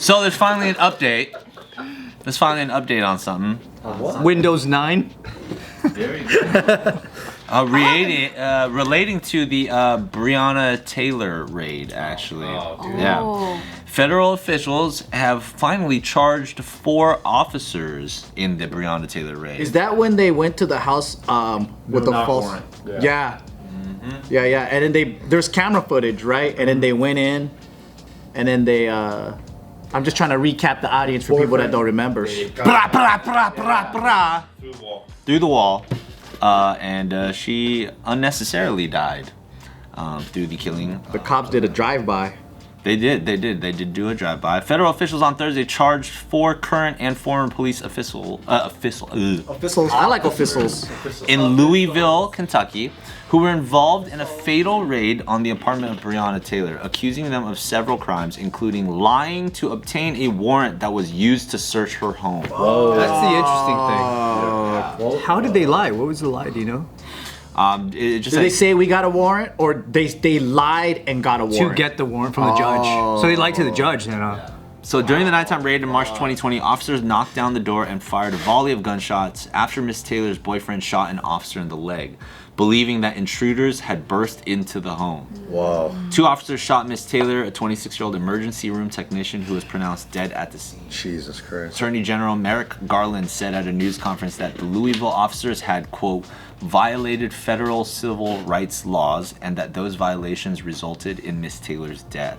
So there's finally an update. There's finally an update on something. Windows 9. Very good. Relating to the Brianna Taylor raid, actually. Yeah. Federal officials have finally charged 4 officers in the Brianna Taylor raid. Is that when they went to the house with the false warrant? Yeah. Yeah. And then there's camera footage, right? And then they went in, and then they I'm just trying to recap the audience for people that don't remember. Through the wall. And she unnecessarily died through the killing. The cops did a drive-by. They did do a drive-by. Federal officials on Thursday charged 4 current and former police officials. Officials. I like officials. In Louisville, Kentucky, who were involved in a fatal raid on the apartment of Brianna Taylor, accusing them of several crimes, including lying to obtain a warrant that was used to search her home. Whoa. That's the interesting thing. How did they lie? What was the lie? Do you know? Did they say we got a warrant, or they lied and got a warrant? To get the warrant from the judge. So they lied to the judge then, So during the nighttime raid in March 2020, officers knocked down the door and fired a volley of gunshots after Miss Taylor's boyfriend shot an officer in the leg, believing that intruders had burst into the home. Wow. 2 officers shot Miss Taylor, a 26-year-old emergency room technician who was pronounced dead at the scene. Jesus Christ. Attorney General Merrick Garland said at a news conference that the Louisville officers had, quote, violated federal civil rights laws and that those violations resulted in Miss Taylor's death.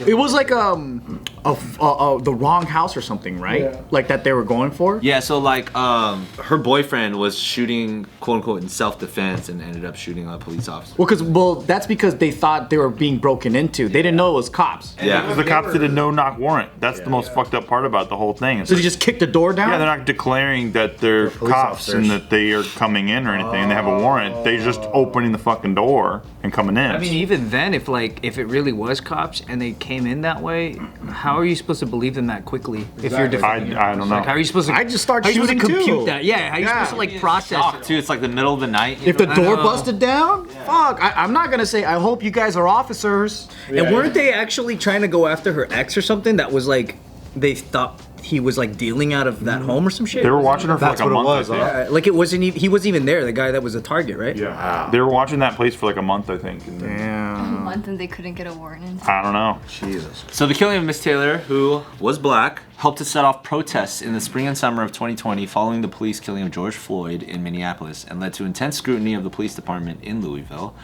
It was like the wrong house or something, right? Yeah. Like that they were going for? Yeah, so like her boyfriend was shooting, quote unquote, in self-defense and ended up shooting a police officer. Well, that's because they thought they were being broken into. They didn't know it was cops. Yeah. Because the cops did a no-knock warrant. That's the most fucked up part about the whole thing. So they just kicked the door down? Yeah, they're not declaring that they're cops and that they are coming in or anything and they have a warrant. They're just opening the fucking door and coming in. I mean, even then, if it really was cops and they came in that way, how are you supposed to believe them that quickly? If you're defending I don't know. Like, how are you supposed to? I just start how are you shooting supposed to compute too. that? Yeah, how are you supposed to like process Shock, it? too. It's like the middle of the night. If the door busted down, fuck. I'm not gonna say. I hope you guys are officers. And weren't they actually trying to go after her ex or something? That was like they thought he was like dealing out of that home or some shit. They were watching her for like a month. was, I think. Like it wasn't. He wasn't even there. The guy that was the target, right? Yeah. Wow. They were watching that place for like a month, I think. And Damn. A month and they couldn't get a warrant. I don't know. Jesus. So the killing of Miss Taylor, who was black, helped to set off protests in the spring and summer of 2020 following the police killing of George Floyd in Minneapolis and led to intense scrutiny of the police department in Louisville.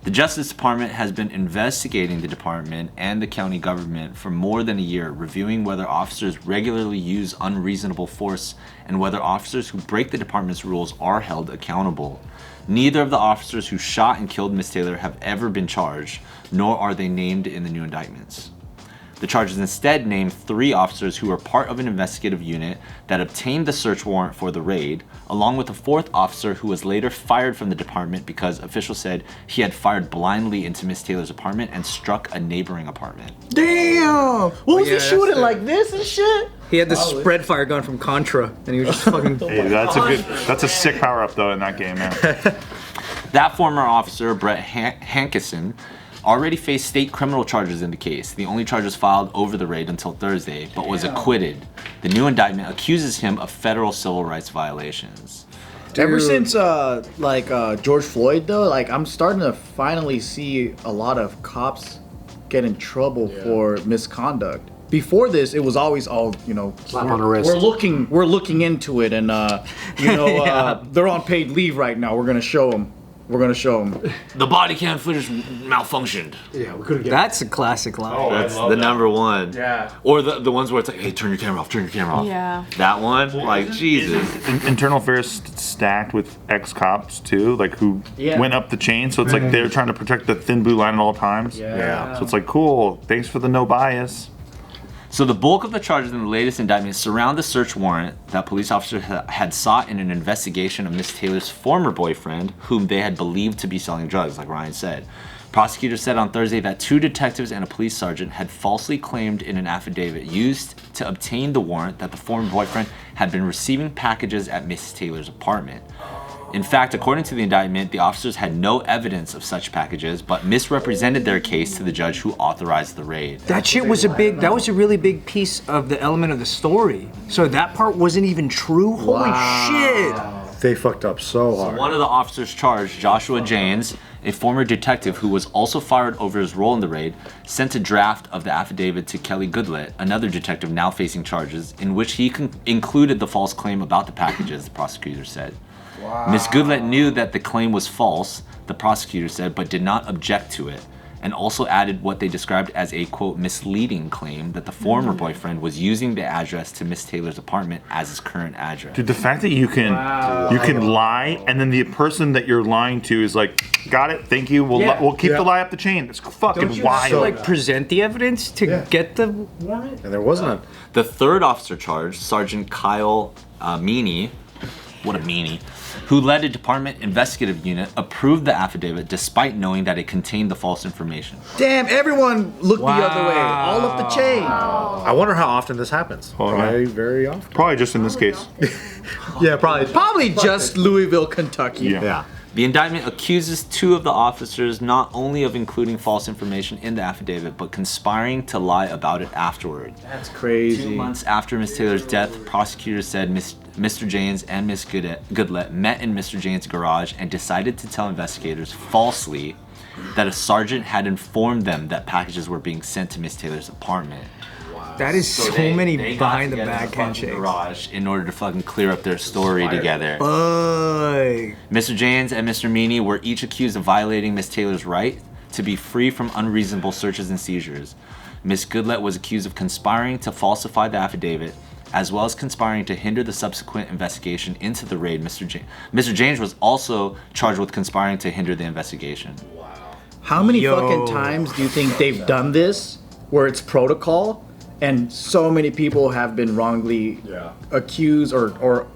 The Justice Department has been investigating the department and the county government for more than a year, reviewing whether officers regularly use unreasonable force and whether officers who break the department's rules are held accountable. Neither of the officers who shot and killed Miss Taylor have ever been charged, nor are they named in the new indictments. The charges instead named 3 officers who were part of an investigative unit that obtained the search warrant for the raid, along with a 4th officer who was later fired from the department because officials said he had fired blindly into Miss Taylor's apartment and struck a neighboring apartment. Damn! What was he shooting like this and shit? He had the spread fire gun from Contra, and he was just fucking. Hey, that's a sick power up though in that game, man. That former officer, Brett Hankison, already faced state criminal charges in the case. The only charges filed over the raid until Thursday, but was acquitted. The new indictment accuses him of federal civil rights violations. Ever since George Floyd though, like I'm starting to finally see a lot of cops get in trouble for misconduct. Before this, it was always Slap on the wrist. We're looking into it, and they're on paid leave right now. We're gonna show them. The body cam footage malfunctioned. Yeah, we couldn't get. That's a classic line. That's the number one. Yeah. Or the ones where it's like, hey, turn your camera off. Yeah. That one, like, Jesus. Internal affairs stacked with ex-cops too, like who went up the chain. So it's like they're trying to protect the thin blue line at all times. Yeah. So it's like, cool. Thanks for the no bias. So the bulk of the charges in the latest indictment surround the search warrant that police officers had sought in an investigation of Miss Taylor's former boyfriend, whom they had believed to be selling drugs, like Ryan said. Prosecutors said on Thursday that 2 detectives and a police sergeant had falsely claimed in an affidavit used to obtain the warrant that the former boyfriend had been receiving packages at Miss Taylor's apartment. In fact, according to the indictment, the officers had no evidence of such packages, but misrepresented their case to the judge who authorized the raid. That was a really big piece of the element of the story. So that part wasn't even true? Holy shit. They fucked up so hard. One of the officers charged, Joshua James, a former detective who was also fired over his role in the raid, sent a draft of the affidavit to Kelly Goodlett, another detective now facing charges, in which he included the false claim about the packages, the prosecutor said. Ms. Goodlett knew that the claim was false, the prosecutor said, but did not object to it, and also added what they described as a, quote, misleading claim that the former boyfriend was using the address to Miss Taylor's apartment as his current address. Dude, the fact that you can lie, and then the person that you're lying to is like, got it, thank you, we'll keep the lie up the chain. It's fucking Don't you wild. have to, present the evidence to get the warrant? And there wasn't a... The third officer charged, Sergeant Kyle Meany, what a meanie, who led a department investigative unit, approved the affidavit despite knowing that it contained the false information. Damn, everyone looked the other way. All up the chain. I wonder how often this happens. Probably very often. Probably just in this case. Yeah, probably. Probably just Louisville, Kentucky. Yeah. The indictment accuses two of the officers not only of including false information in the affidavit, but conspiring to lie about it afterward. That's crazy. 2 months after Miss Taylor's death, prosecutors said Mr. James and Miss Goodlett met in Mr. James' garage and decided to tell investigators falsely that a sergeant had informed them that packages were being sent to Miss Taylor's apartment. That is so many behind the back fucking handshakes. garage in order to fucking clear up their story together. Fuck. Mr. James and Mr. Meany were each accused of violating Miss Taylor's right to be free from unreasonable searches and seizures. Miss Goodlett was accused of conspiring to falsify the affidavit, as well as conspiring to hinder the subsequent investigation into the raid. Mr. James was also charged with conspiring to hinder the investigation. How many fucking times do you think they've done this where it's protocol and so many people have been wrongly accused or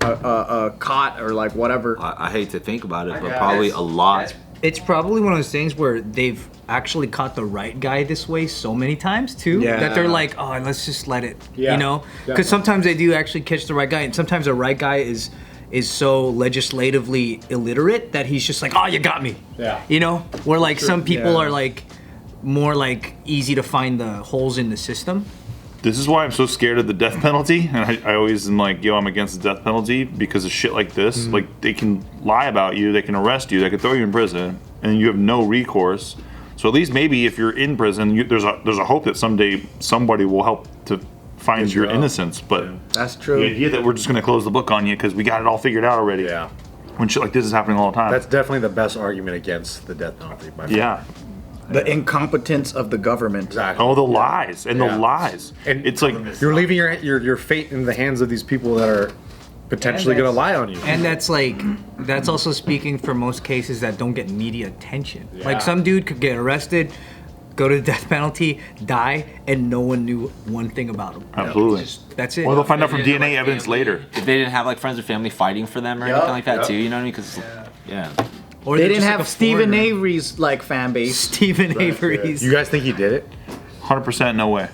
caught or like whatever? I hate to think about it, but probably a lot. It's probably one of those things where they've actually caught the right guy this way so many times too, that they're like, oh, let's just let it, you know? Because sometimes they do actually catch the right guy, and sometimes the right guy is so legislatively illiterate that he's just like, oh, you got me. Yeah. You know? Where like some people are like more like easy to find the holes in the system. This is why I'm so scared of the death penalty, and I always am like, yo, I'm against the death penalty because of shit like this. Like, they can lie about you, they can arrest you, they can throw you in prison, and you have no recourse. So at least maybe if you're in prison, there's a hope that someday somebody will help to find your innocence. But that's true. The idea that we're just going to close the book on you because we got it all figured out already. Yeah. When shit like this is happening all the time. That's definitely the best argument against the death penalty. By yeah. The incompetence of the government. Exactly. Oh, the lies and the lies. And it's like you're leaving your fate in the hands of these people that are potentially going to lie on you. And that's also speaking for most cases that don't get media attention. Like some dude could get arrested, go to the death penalty, die, and no one knew one thing about him. Absolutely. That's it. Or they'll find out from DNA evidence later. If they didn't have like friends or family fighting for them or anything like that too, you know what I mean? Because Or they they're didn't just have like a Stephen foreigner. Avery's like fan base. Stephen Avery's. You guys think he did it? 100% no way.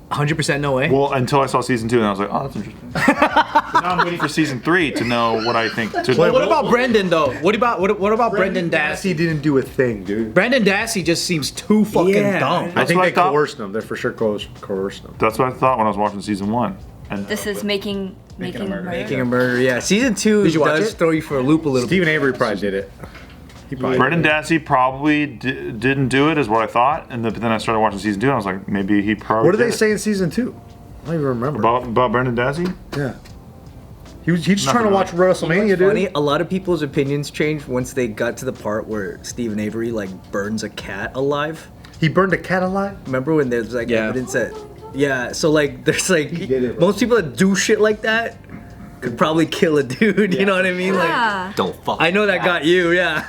100% no way. Well, until I saw season 2, and I was like, oh, that's interesting. So now I'm waiting for season 3 to know what I think. What about Brendan though? What about Brendan Dassey? He didn't do a thing, dude. Brendan Dassey just seems too fucking dumb. I think what they I thought. coerced him. They for sure coerced him. That's what I thought when I was watching season 1. And This is making a murder. Making a murder, yeah. Season 2 Did you watch does it? throw you for a loop a little Stephen bit. Avery probably did it. He probably Brendan did it. Dassey probably didn't do it, is what I thought. And then I started watching season 2, and I was like, maybe he probably What did they did it. say in season 2? I don't even remember. About Brendan Dassey? Yeah. He's just trying to Nothing watch WrestleMania, dude. Funny, a lot of people's opinions changed once they got to the part where Stephen Avery like burns a cat alive. He burned a cat alive? Remember when there's like evidence that so like there's like did it, right? most people that do shit like that could probably kill a dude, you know what I mean? Like Yeah. don't fuck. I know that got you, yeah.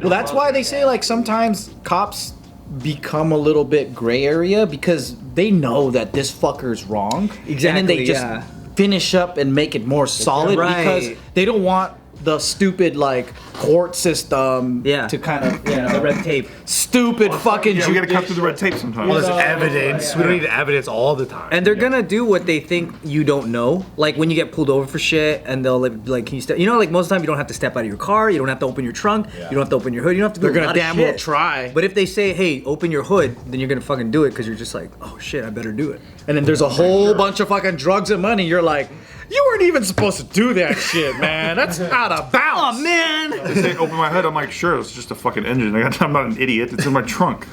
Well, that's why they say like sometimes cops become a little bit gray area because they know that this fucker's wrong. And then they Exactly, just yeah. finish up and make it more solid Right. because they don't want the stupid like court system Yeah. to kind of The red tape. stupid fucking. Yeah, we gotta cut through the red tape sometimes. Well, there's evidence. We don't need evidence all the time. And they're gonna do what they think you don't know. Like when you get pulled over for shit, and they'll like, can you step? You know, like most of the time you don't have to step out of your car. You don't have to open your trunk. You don't have to open your hood. You don't have to do They're a gonna lot of damn shit. well try. But if they say, hey, open your hood, then you're gonna fucking do it because you're just like, oh shit, I better do it. And then there's a whole bunch of fucking drugs and money. You're like, you weren't even supposed to do that shit, man. That's out of bounds. Oh man. They say open my hood. I'm like, sure, it's just a fucking engine. I'm not an idiot. It's in my trunk.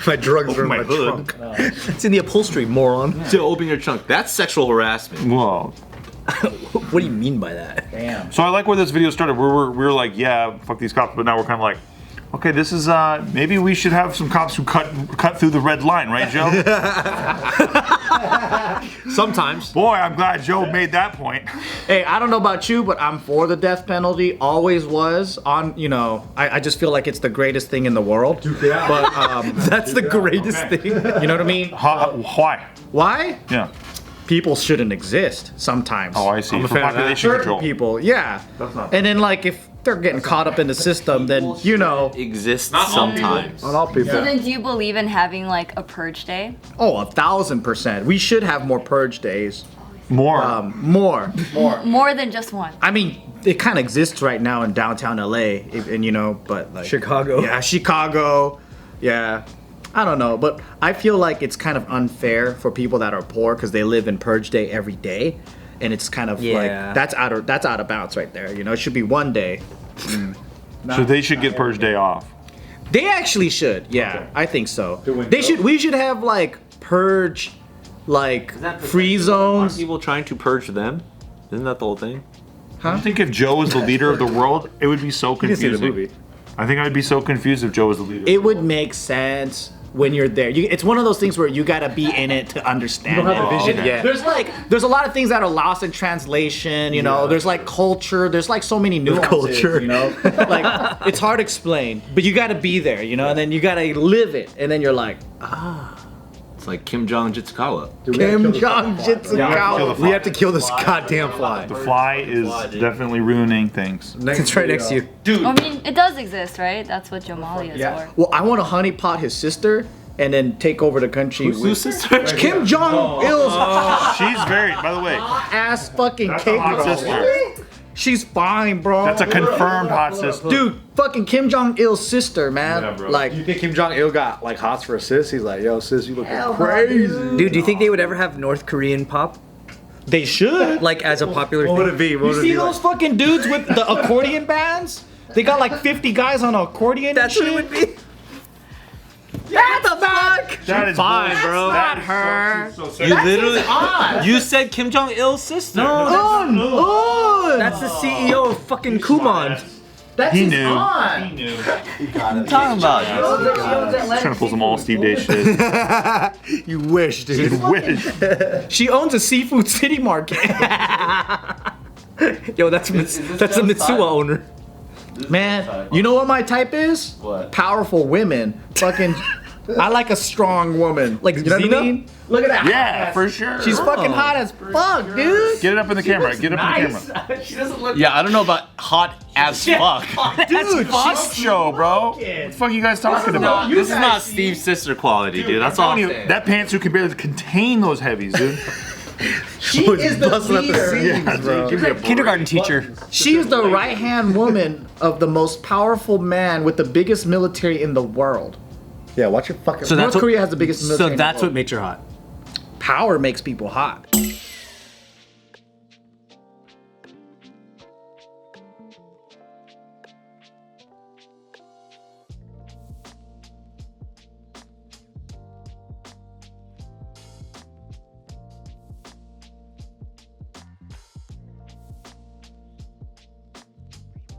My drugs are in my my hood. trunk. It's in the upholstery, moron. To open your trunk. That's sexual harassment. Well, What do you mean by that? Damn. so I like where this video started. We were like, yeah, fuck these cops, but now we're kind of like, okay, this is maybe we should have some cops who cut through the red line, right, Joe? Sometimes. Boy, I'm glad Joe made that point. Hey, I don't know about you, but I'm for the death penalty. Always was. I just feel like it's the greatest thing in the world. But That's the greatest thing. you know what I mean? Why? Why? Yeah. People shouldn't exist sometimes. Oh, I see. I'm a For fan of that. population Certain control. people, yeah. not- And then like if they're getting caught up in the system, then you know. Exists sometimes. Not all people. So then do you believe in having like a purge day? Oh, 1,000%. We should have more purge days. More. More. More than just one. I mean, it kind of exists right now in downtown LA, and you know, but like Chicago. Yeah, Chicago. Yeah. I don't know, but I feel like it's kind of unfair for people that are poor because they live in purge day every day, and it's kind of Yeah. like that's out of bounds right there. You know, it should be one day. So they should get purge day off. They actually should. Yeah, I think so. They should. We should have like purge, like free Aren't zones. people trying to purge them? Isn't that the whole thing? I think if Joe was the leader of the world, it would be so You can see confusing. the movie. I think I'd be so confused if Joe was the leader. It would make sense when you're there. It's one of those things where you gotta be in it to understand. You don't have the vision it. yet. There's a lot of things that are lost in translation. You know, there's like culture. There's like so many nuances. culture. You know, like it's hard to explain, but you gotta be there. You know, and then you gotta live it, and then you're like, It's like Kim Jong Jitsukawa. Kim Jong kill Jitsukawa. the We have to kill this goddamn fly. The fly is definitely ruining things. It's right next to you. I mean, it does exist, right? That's what Jamali is Yeah. for. Well, I want to honeypot his sister and then take over the country with sister? Kim Jong Il's She's very, by the way, ass fucking that's cake a hot girl. sister. She's fine, bro. That's a confirmed hot sister. Dude, fucking Kim Jong Il's sister, man. Yeah, bro. Like, You think Kim Jong Il got like hots for a sis? He's like, yo, sis, you look crazy. Dude, do you think they would ever have North Korean pop? they should. Like as a popular What would thing? it be? What You would it see be those fucking dudes with the accordion bands? They got like 50 guys on an accordion. That's what it would be. What the fuck? That is Fine, bro. That Not her. is so You sexy. literally, you said Kim Jong Il's sister. That's the CEO of fucking Kumon. That's He his knew. aunt. He knew. What are you talking about? Trying to pull some all Steve Day shit. You wish, dude. You wish. She owns a seafood city market. Yo, that's a Mitsuwa owner. Man, you know what my type is? What? Powerful women. Fucking, I like a strong woman. Like you know what I Xena? mean? Look at that. Yeah, for sure. She's fucking hot as fuck, dude. Get it up in the camera. Get it up in the camera. Yeah, I don't know about hot as fuck. Dude, fuck show, bro. What the fuck are you guys talking about? This is not Steve's sister quality, dude. That's all I'm You- saying. that pantsuit can barely contain those heavies, dude. She is the leader. Give me a break. Kindergarten teacher. She is the right-hand woman of the most powerful man with the biggest military in the world. Yeah, watch your fucking. So North that's what, Korea has the biggest military. So in the that's what world. makes her hot. Power makes people hot.